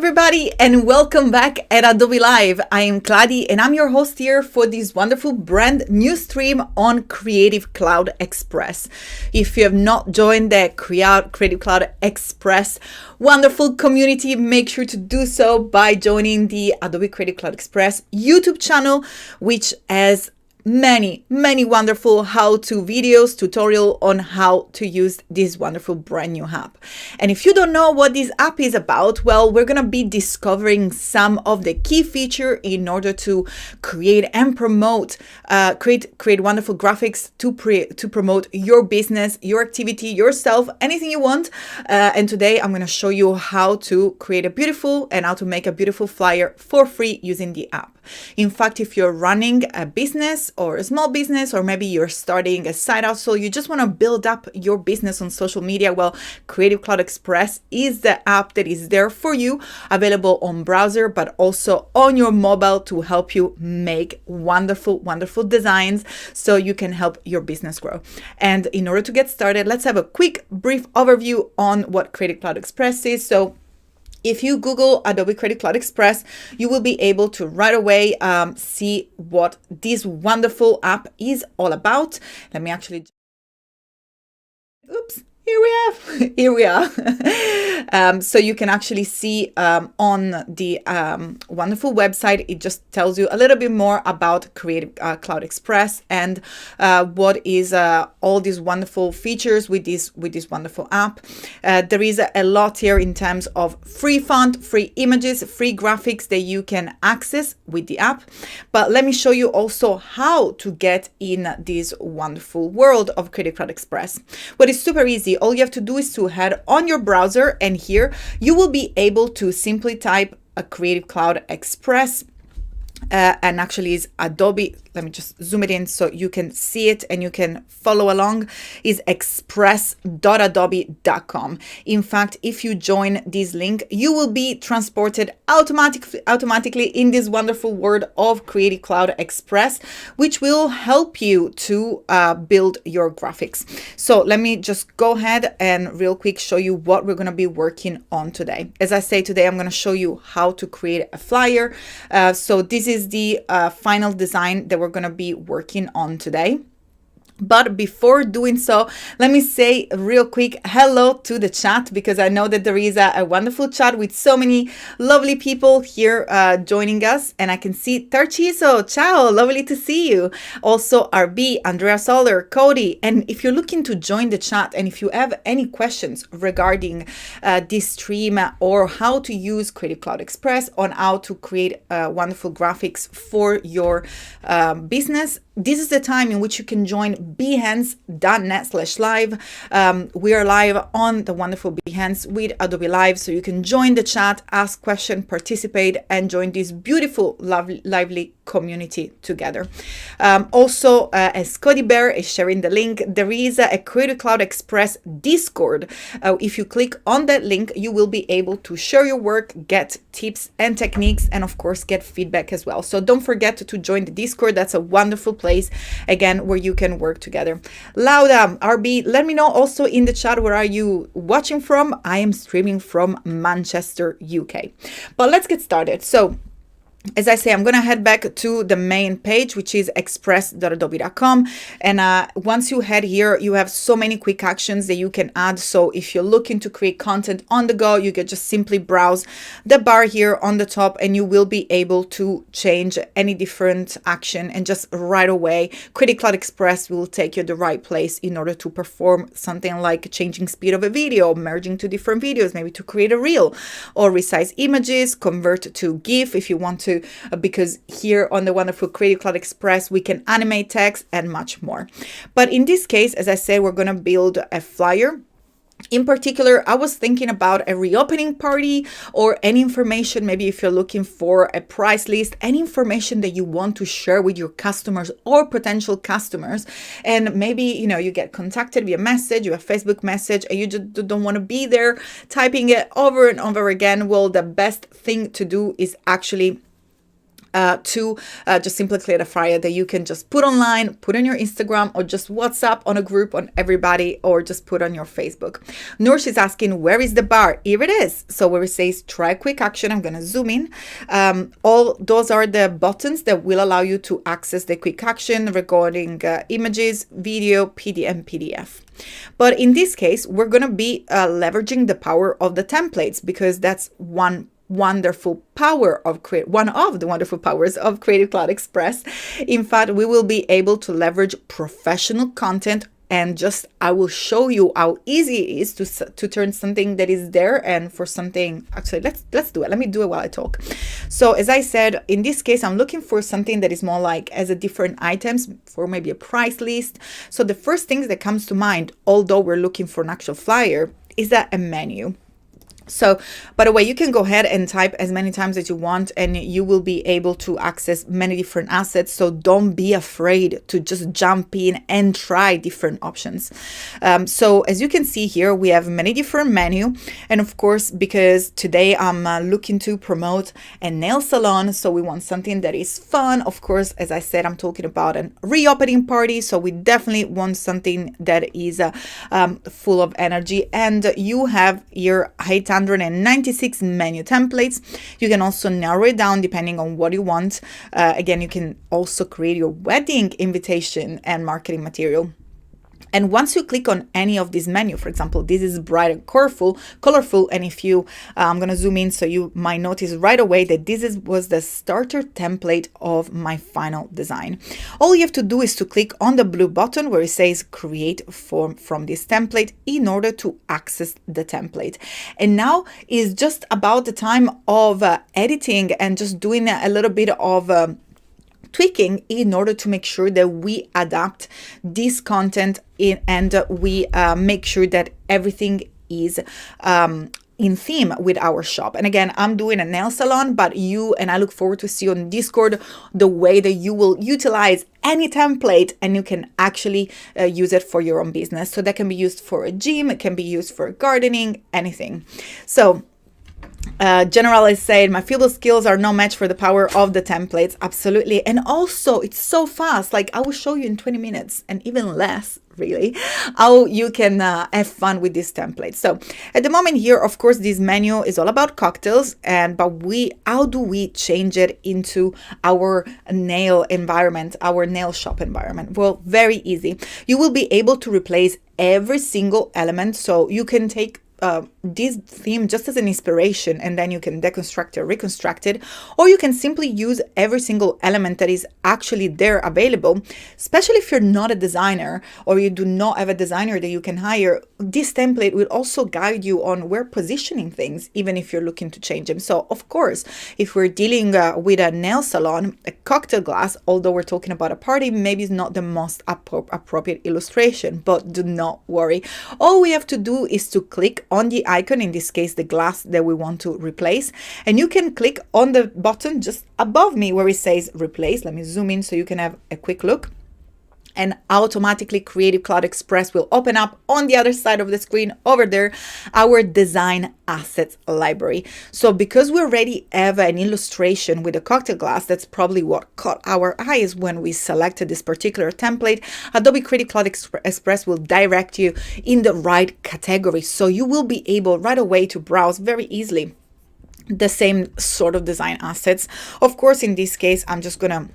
everybody, and welcome back at Adobe Live. I am Kladi, and I'm your host here for this wonderful brand new stream on Creative Cloud Express. If you have not joined the Creative Cloud Express wonderful community, make sure to do so by joining the Adobe Creative Cloud Express YouTube channel, which has many wonderful how-to videos, tutorial on how to use this wonderful brand new app. And if you don't know what this app is about, well, we're gonna be discovering some of the key features in order to create and promote, create wonderful graphics to promote your business, your activity, yourself, anything you want. And today I'm gonna show you how to create a beautiful and how to make a beautiful flyer for free using the app. In fact, if you're running a business or a small business, or maybe you're starting a side hustle, you just want to build up your business on social media, well, Creative Cloud Express is the app that is there for you, available on browser, but also on your mobile to help you make wonderful designs so you can help your business grow. And in order to get started, let's have a quick, brief overview on what Creative Cloud Express is. So if you Google Adobe Creative Cloud Express, you will be able to right away see what this wonderful app is all about. Let me actually, oops. Here we are. So you can actually see on the wonderful website, it just tells you a little bit more about Creative Cloud Express and what is all these wonderful features with this wonderful app. There is a lot here in terms of free font, free images, free graphics that you can access with the app. But let me show you also how to get in this wonderful world of Creative Cloud Express. What is super easy. All you have to do is to head on your browser, and here you will be able to simply type a Creative Cloud Express and actually is Adobe. Let me just zoom it in so you can see it and you can follow along. Is express.adobe.com. In fact, if you join this link, you will be transported automatically in this wonderful world of Creative Cloud Express, which will help you to build your graphics. So let me just go ahead and real quick show you what we're going to be working on today. As I say, today I'm going to show you how to create a flyer. So this is the final design that we're going to be working on today. But before doing so, let me say real quick hello to the chat, because I know that there is a wonderful chat with so many lovely people here joining us. And I can see Tarciso, ciao, lovely to see you. Also RB, Andrea Soler, Cody. And if you're looking to join the chat and if you have any questions regarding this stream or how to use Creative Cloud Express, on how to create wonderful graphics for your business, this is the time in which you can join behance.net/live. We are live on the wonderful Behance with Adobe Live, so you can join the chat, ask questions, participate, and join this beautiful, lively community together. Also, as Cody Bear is sharing the link, there is a Creative Cloud Express Discord. If you click on that link, you will be able to share your work, get tips and techniques, and of course, get feedback as well. So don't forget to join the Discord. That's a wonderful place, again, where you can work together. Lauda, RB, let me know also in the chat, where are you watching from? I am streaming from Manchester, UK. But let's get started. So, as I say, I'm going to head back to the main page, which is express.adobe.com. And once you head here, you have so many quick actions that you can add. So if you're looking to create content on the go, you can just simply browse the bar here on the top, and you will be able to change any different action. And just right away, Creative Cloud Express will take you to the right place in order to perform something like changing speed of a video, merging two different videos, maybe to create a reel, or resize images, convert to GIF if you want to, because here on the wonderful Creative Cloud Express, we can animate text and much more. But in this case, as I said, we're going to build a flyer. In particular, I was thinking about a reopening party, or any information, maybe if you're looking for a price list, any information that you want to share with your customers or potential customers. And maybe, you get contacted via message, you have Facebook message, and you just don't want to be there typing it over and over again. Well, the best thing to do is actually to just simply create a flyer that you can just put online, put on your Instagram, or just WhatsApp on a group on everybody, or just put on your Facebook. Nourish is asking, where is the bar? Here it is. So where it says try quick action, I'm going to zoom in. All those are the buttons that will allow you to access the quick action regarding images, video, PDF. But in this case, we're going to be leveraging the power of the templates, because that's one of the wonderful powers of Creative Cloud Express. In fact, we will be able to leverage professional content, and I will show you how easy it is to turn something that is there and for something. Actually, let's do it. Let me do it while I talk. So as I said, in this case, I'm looking for something that is more like as a different items, for maybe a price list. So the first thing that comes to mind, although we're looking for an actual flyer, is that a menu. So, by the way, you can go ahead and type as many times as you want, and you will be able to access many different assets. So don't be afraid to just jump in and try different options. So as you can see here, we have many different menu. And of course, because today I'm looking to promote a nail salon, so we want something that is fun. Of course, as I said, I'm talking about a reopening party. So we definitely want something that is full of energy. And you have your 896 menu templates. You can also narrow it down depending on what you want. Again, you can also create your wedding invitation and marketing material. And once you click on any of these menu, for example, this is bright and colorful. And if you, I'm going to zoom in so you might notice right away that was the starter template of my final design. All you have to do is to click on the blue button where it says create form from this template in order to access the template. And now is just about the time of editing and just doing a little bit of tweaking in order to make sure that we adapt this content and we make sure that everything is in theme with our shop. And again, I'm doing a nail salon, but I look forward to see on Discord the way that you will utilize any template and you can actually use it for your own business. So that can be used for a gym, it can be used for gardening, anything. So General is saying, my field skills are no match for the power of the templates. Absolutely. And also, it's so fast. Like, I will show you in 20 minutes and even less, really, how you can have fun with this template. So at the moment here, of course, this menu is all about cocktails. But how do we change it into our nail environment, our nail shop environment? Well, very easy. You will be able to replace every single element. So you can take this theme just as an inspiration, and then you can deconstruct it, reconstruct it, or you can simply use every single element that is actually there available. Especially if you're not a designer or you do not have a designer that you can hire, this template will also guide you on where positioning things, even if you're looking to change them. So of course, if we're dealing with a nail salon, a cocktail glass, although we're talking about a party, maybe it's not the most appropriate illustration, but do not worry. All we have to do is to click on the icon, in this case the glass that we want to replace, and you can click on the button just above me where it says replace. Let me zoom in so you can have a quick look. And automatically Creative Cloud Express will open up on the other side of the screen over there, our design assets library. So because we already have an illustration with a cocktail glass, that's probably what caught our eyes when we selected this particular template, Adobe Creative Cloud Express will direct you in the right category. So you will be able right away to browse very easily the same sort of design assets. Of course, in this case, I'm just gonna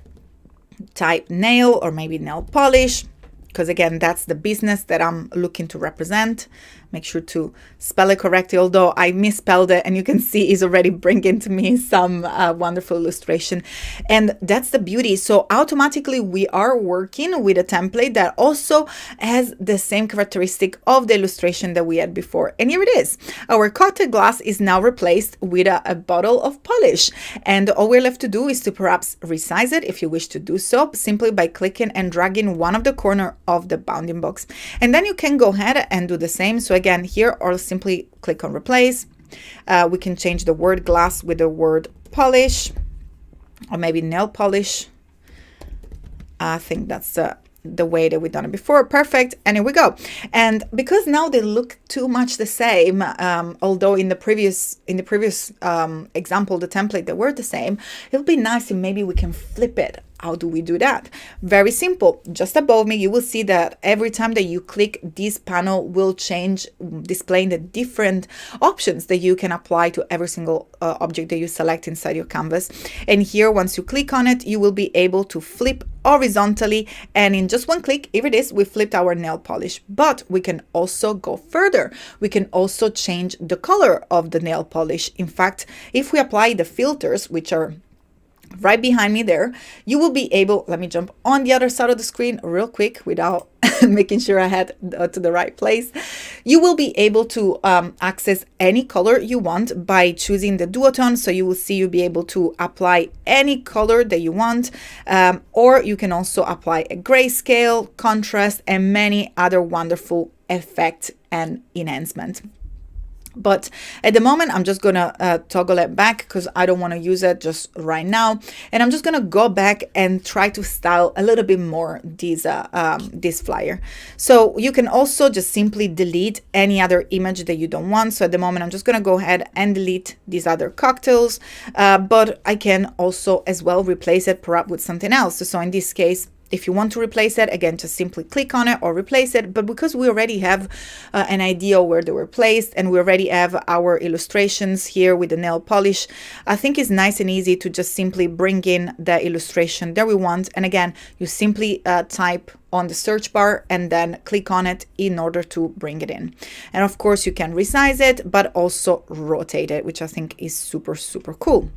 type nail or maybe nail polish, because again, that's the business that I'm looking to represent. Make sure to spell it correctly, although I misspelled it, and you can see it's already bringing to me some wonderful illustration. And that's the beauty. So automatically we are working with a template that also has the same characteristic of the illustration that we had before. And here it is. Our cocktail glass is now replaced with a bottle of polish. And all we're left to do is to perhaps resize it if you wish to do so, simply by clicking and dragging one of the corner of the bounding box. And then you can go ahead and do the same. So again, here I'll simply click on replace. We can change the word glass with the word polish, or maybe nail polish. I think that's the way that we've done it before. Perfect. And here we go. And because now they look too much the same, although in the previous example, the template, they were the same, it'll be nice if maybe we can flip it. How do we do that? Very simple. Just above me, you will see that every time that you click, this panel will change, displaying the different options that you can apply to every single object that you select inside your canvas. And here, once you click on it, you will be able to flip horizontally, and in just one click, here it is, we flipped our nail polish. But we can also go further. We can also change the color of the nail polish. In fact, if we apply the filters, which are right behind me there, you will be able, let me jump on the other side of the screen real quick without making sure I head to the right place. You will be able to access any color you want by choosing the duotone. So you will see you'll be able to apply any color that you want, or you can also apply a grayscale, contrast, and many other wonderful effects and enhancement. But at the moment, I'm just going to toggle it back because I don't want to use it just right now. And I'm just going to go back and try to style a little bit more this flyer. So you can also just simply delete any other image that you don't want. So at the moment, I'm just going to go ahead and delete these other cocktails. But I can also as well replace it perhaps with something else. So in this case, if you want to replace it, again, just simply click on it or replace it. But because we already have an idea where they were placed and we already have our illustrations here with the nail polish, I think it's nice and easy to just simply bring in the illustration that we want. And again, you simply type on the search bar and then click on it in order to bring it in. And of course, you can resize it, but also rotate it, which I think is super, super cool.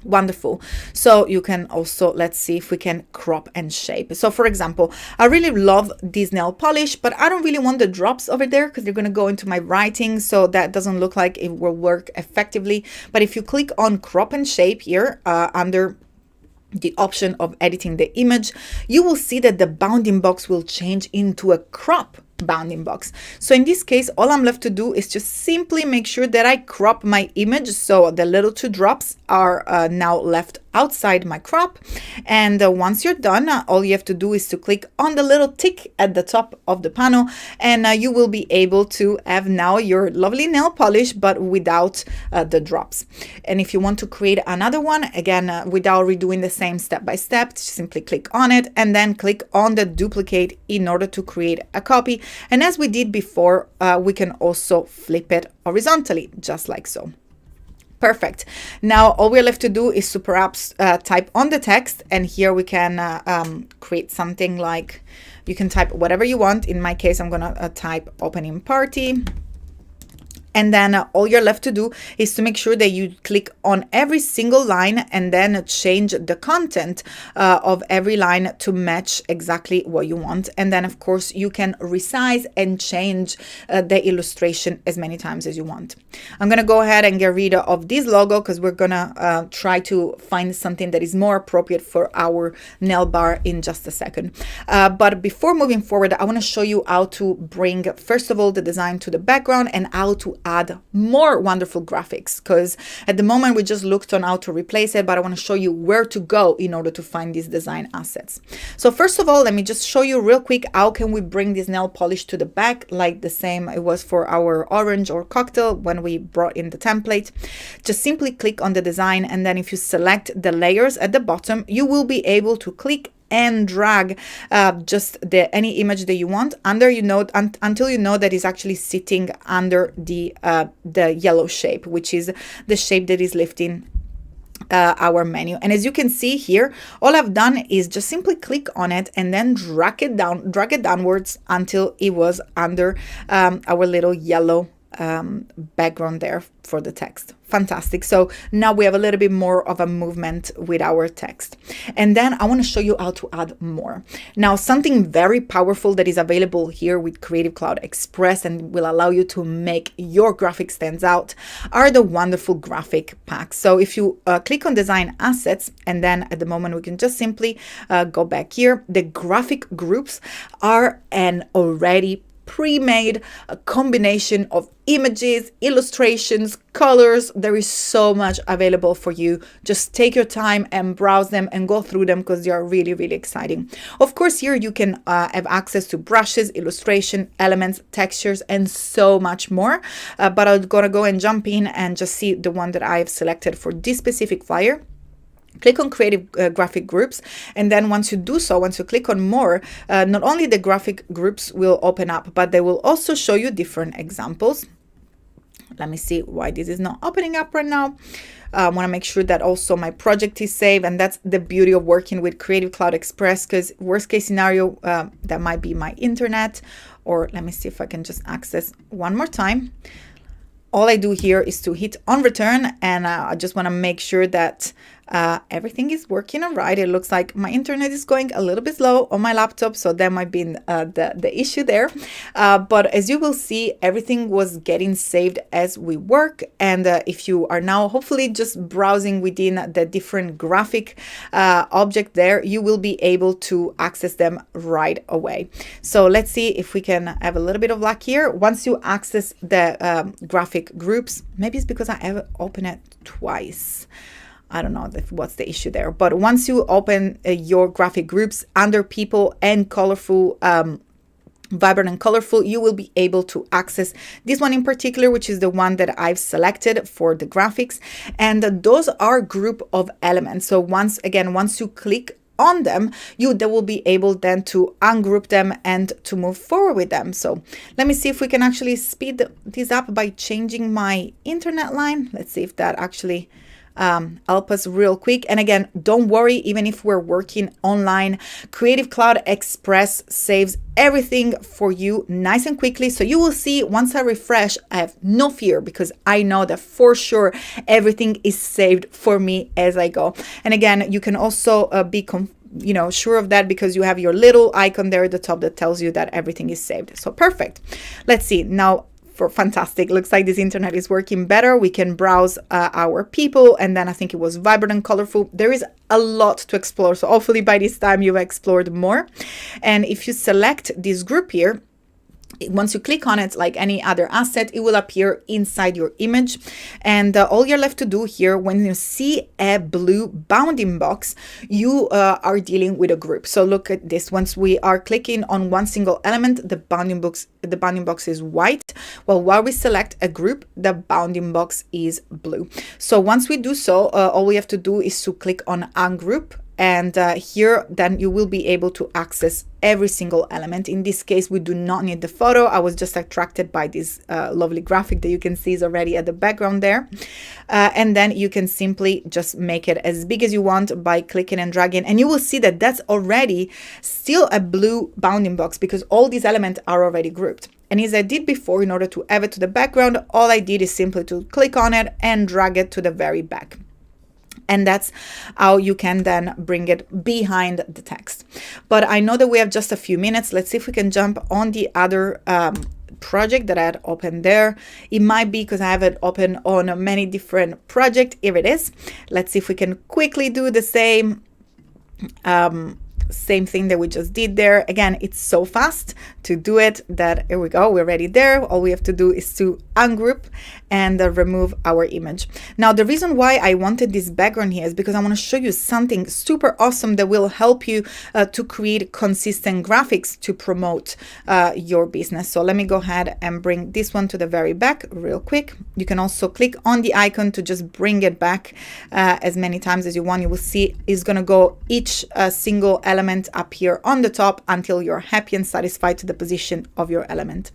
Wonderful. So you can also, let's see if we can crop and shape. So for example, I really love this nail polish, but I don't really want the drops over there because they're going to go into my writing. So that doesn't look like it will work effectively. But if you click on crop and shape here under the option of editing the image, you will see that the bounding box will change into a crop bounding box. So in this case, all I'm left to do is just simply make sure that I crop my image. So the little two drops are now left outside my crop. And once you're done, all you have to do is to click on the little tick at the top of the panel, and you will be able to have now your lovely nail polish, but without the drops. And if you want to create another one, again, without redoing the same step by step, simply click on it and then click on the duplicate in order to create a copy. And as we did before, we can also flip it horizontally, just like so. Perfect. Now, all we're left to do is to perhaps type on the text, and here we can create something like, you can type whatever you want. In my case, I'm going to type opening party. And then all you're left to do is to make sure that you click on every single line and then change the content of every line to match exactly what you want. And then, of course, you can resize and change the illustration as many times as you want. I'm going to go ahead and get rid of this logo because we're going to try to find something that is more appropriate for our nail bar in just a second. But before moving forward, I want to show you how to bring, first of all, the design to the background and how to add more wonderful graphics, because at the moment we just looked on how to replace it, but I want to show you where to go in order to find these design assets. So first of all, let me just show you real quick how can we bring this nail polish to the back, like the same it was for our orange or cocktail when we brought in the template. Just simply click on the design, and then if you select the layers at the bottom, you will be able to click and drag just any image that you want under, until you know that it's actually sitting under the yellow shape, which is the shape that is lifting our menu. And as you can see here, all I've done is just simply click on it and then drag it downwards until it was under our little yellow background there for the text. Fantastic. So now we have a little bit more of a movement with our text. And then I want to show you how to add more. Now, something very powerful that is available here with Creative Cloud Express and will allow you to make your graphic stands out are the wonderful graphic packs. So if you click on design assets, and then at the moment we can just simply go back here, the graphic groups are an already pre-made combination of images, illustrations, colors. There is so much available for you. Just take your time and browse them and go through them because they are really, really exciting. Of course, here you can have access to brushes, illustration, elements, textures, and so much more. But I'm gonna go and jump in and just see the one that I have selected for this specific flyer. Click on creative graphic groups, and then once you do so, once you click on more, not only the graphic groups will open up, but they will also show you different examples. Let me see why this is not opening up right now. I want to make sure that also my project is saved, and that's the beauty of working with Creative Cloud Express, because worst case scenario, that might be my internet, or let me see if I can just access one more time. All I do here is to hit on return, and I just want to make sure that everything is working all right. It looks like my internet is going a little bit slow on my laptop, so that might be the issue there. But as you will see, everything was getting saved as we work. And if you are now hopefully just browsing within the different graphic object there, you will be able to access them right away. So let's see if we can have a little bit of luck here. Once you access the graphic groups, maybe it's because I have opened it twice. I don't know what's the issue there. But once you open your graphic groups under people and colorful, vibrant and colorful, you will be able to access this one in particular, which is the one that I've selected for the graphics. And those are group of elements. So once you click on them, they will be able then to ungroup them and to move forward with them. So let me see if we can actually speed this up by changing my internet line. Let's see if that actually help us real quick. And again, don't worry, even if we're working online, Creative Cloud Express saves everything for you nice and quickly. So you will see once I refresh, I have no fear because I know that for sure everything is saved for me as I go. And again, you can also be sure of that because you have your little icon there at the top that tells you that everything is saved. So perfect. Let's see now. Fantastic. Looks like this internet is working better. We can browse our people, and then I think it was vibrant and colorful. There is a lot to explore, so hopefully by this time you've explored more. And if you select this group here, once you click on it, like any other asset, it will appear inside your image. And all you're left to do here, when you see a blue bounding box, you are dealing with a group. So look at this. Once we are clicking on one single element, the bounding box is white. Well, while we select a group, the bounding box is blue. So once we do so, all we have to do is to click on ungroup. And here, then you will be able to access every single element. In this case, we do not need the photo. I was just attracted by this lovely graphic that you can see is already at the background there. And then you can simply just make it as big as you want by clicking and dragging. And you will see that that's already still a blue bounding box because all these elements are already grouped. And as I did before, in order to add it to the background, all I did is simply to click on it and drag it to the very back. And that's how you can then bring it behind the text. But I know that we have just a few minutes. Let's see if we can jump on the other project that I had opened there. It might be because I have it open on many different projects. Here it is. Let's see if we can quickly do the same. Same thing that we just did there. Again, it's so fast to do it that here we go, we're already there. All we have to do is to ungroup and remove our image. Now, the reason why I wanted this background here is because I want to show you something super awesome that will help you to create consistent graphics to promote your business. So let me go ahead and bring this one to the very back real quick. You can also click on the icon to just bring it back as many times as you want. You will see it's going to go each single element up here on the top until you're happy and satisfied to the position of your element.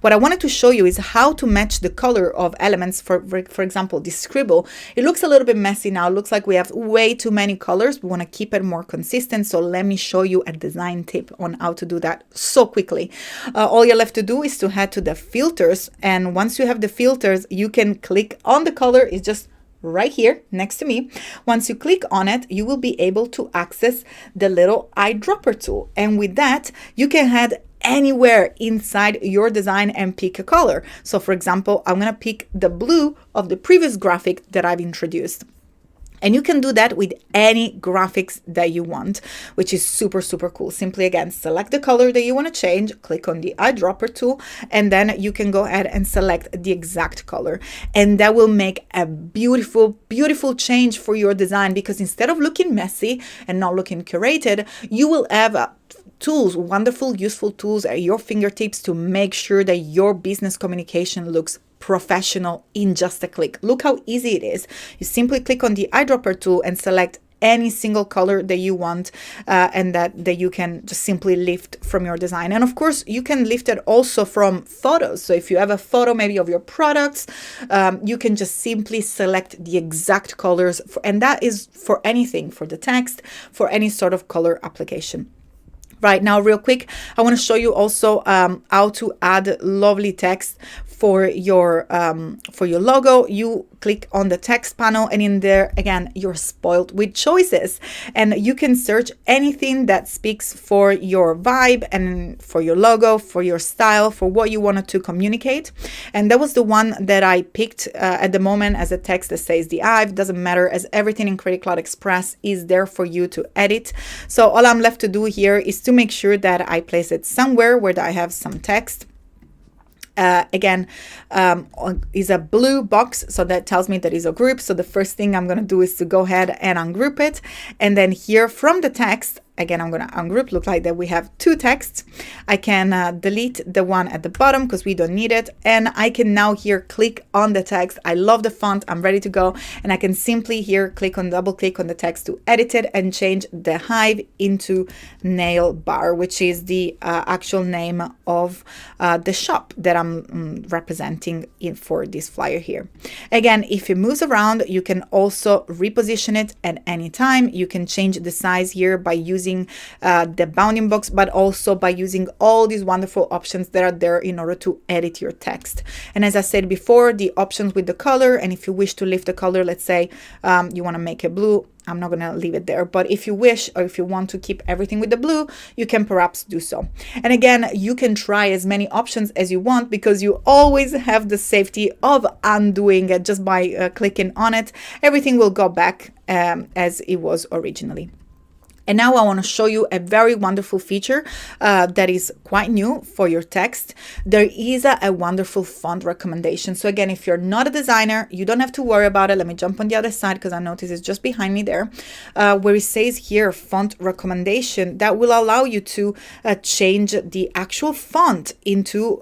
What I wanted to show you is how to match the color of elements. For example, this scribble, it looks a little bit messy now. It looks like we have way too many colors. We want to keep it more consistent. So let me show you a design tip on how to do that so quickly. All you're left to do is to head to the filters. And once you have the filters, you can click on the color. It's just right here next to me. Once you click on it, you will be able to access the little eyedropper tool. And with that, you can head anywhere inside your design and pick a color. So for example, I'm going to pick the blue of the previous graphic that I've introduced. And you can do that with any graphics that you want, which is super, super cool. Simply, again, select the color that you want to change, click on the eyedropper tool, and then you can go ahead and select the exact color. And that will make a beautiful, beautiful change for your design, because instead of looking messy and not looking curated, you will have tools, wonderful, useful tools at your fingertips to make sure that your business communication looks professional in just a click. Look how easy it is. You simply click on the eyedropper tool and select any single color that you want, and that you can just simply lift from your design. And of course, you can lift it also from photos. So if you have a photo maybe of your products, you can just simply select the exact colors, and that is for anything, for the text, for any sort of color application. Right now, real quick, I want to show you also how to add lovely text for your logo. You click on the text panel, and in there, again, you're spoiled with choices, and you can search anything that speaks for your vibe and for your logo, for your style, for what you wanted to communicate. And that was the one that I picked at the moment as a text that says the Hive. Doesn't matter, as everything in Creative Cloud Express is there for you to edit. So all I'm left to do here is to make sure that I place it somewhere where I have some text. Again, is a blue box, so that tells me that is a group. So the first thing I'm going to do is to go ahead and ungroup it. And then here from the text, again, I'm going to ungroup. Look like that we have two texts. I can delete the one at the bottom because we don't need it. And I can now here click on the text. I love the font. I'm ready to go. And I can simply here double click on the text to edit it and change the Hive into Nail Bar, which is the actual name of the shop that I'm representing for this flyer here. Again, if it moves around, you can also reposition it at any time. You can change the size here by using the bounding box, but also by using all these wonderful options that are there in order to edit your text. And as I said before, the options with the color, and if you wish to lift the color, let's say you want to make it blue, I'm not going to leave it there, but if you wish, or if you want to keep everything with the blue, you can perhaps do so. And again, you can try as many options as you want, because you always have the safety of undoing it just by clicking on it. Everything will go back as it was originally. And now I want to show you a very wonderful feature that is quite new for your text. There is a wonderful font recommendation. So again, if you're not a designer, you don't have to worry about it. Let me jump on the other side because I notice it's just behind me there, where it says here font recommendation. That will allow you to change the actual font into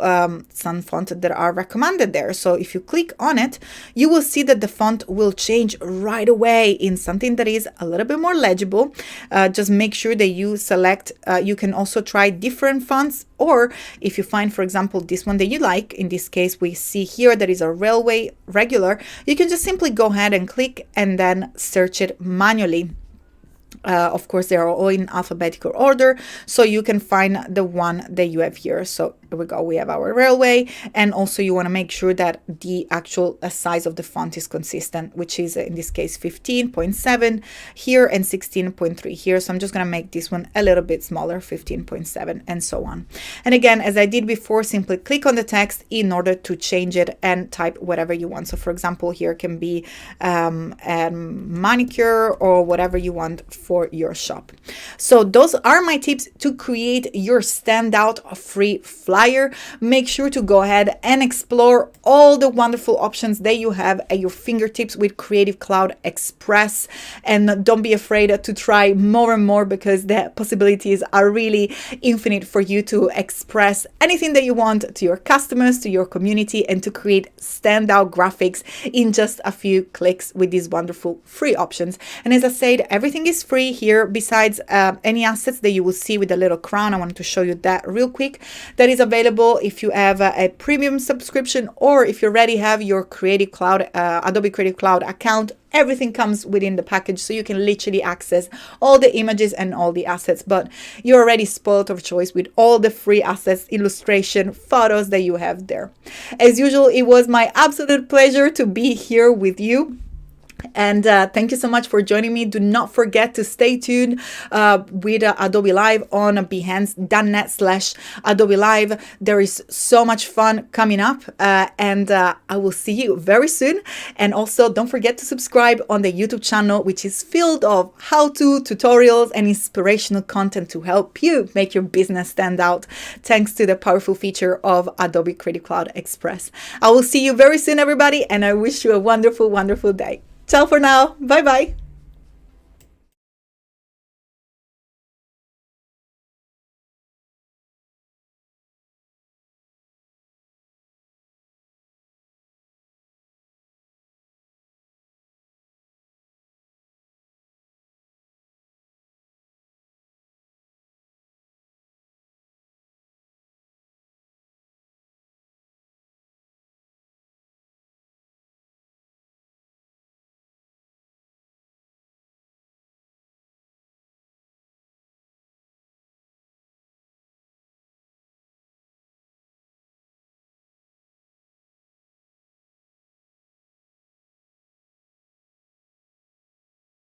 some font that are recommended there. So if you click on it, you will see that the font will change right away in something that is a little bit more legible. Just make sure that you select, you can also try different fonts, or if you find, for example, this one that you like, in this case, we see here that is a railway regular, you can just simply go ahead and click and then search it manually. Of course, they are all in alphabetical order, so you can find the one that you have here. So here we go, we have our railway, and also you want to make sure that the actual size of the font is consistent, which is in this case 15.7 here and 16.3 here. So I'm just going to make this one a little bit smaller, 15.7, and so on. And again, as I did before, simply click on the text in order to change it and type whatever you want. So for example, here can be manicure or whatever you want for your shop. So those are my tips to create your standout free flyer. Make sure to go ahead and explore all the wonderful options that you have at your fingertips with Creative Cloud Express, and don't be afraid to try more and more, because the possibilities are really infinite for you to express anything that you want to your customers, to your community, and to create standout graphics in just a few clicks with these wonderful free options. And as I said, everything is free here, besides any assets that you will see with the little crown. I wanted to show you that real quick. That is available if you have a premium subscription, or if you already have your Creative Cloud, Adobe Creative Cloud account. Everything comes within the package, so you can literally access all the images and all the assets, but you're already spoiled of choice with all the free assets, illustration, photos that you have there. As usual, it was my absolute pleasure to be here with you. And thank you so much for joining me. Do not forget to stay tuned with Adobe Live on behance.net/Adobe Live. There is so much fun coming up, and I will see you very soon. And also, don't forget to subscribe on the YouTube channel, which is filled of how-to tutorials and inspirational content to help you make your business stand out, thanks to the powerful feature of Adobe Creative Cloud Express. I will see you very soon, everybody, and I wish you a wonderful, wonderful day. Ciao for now. Bye-bye.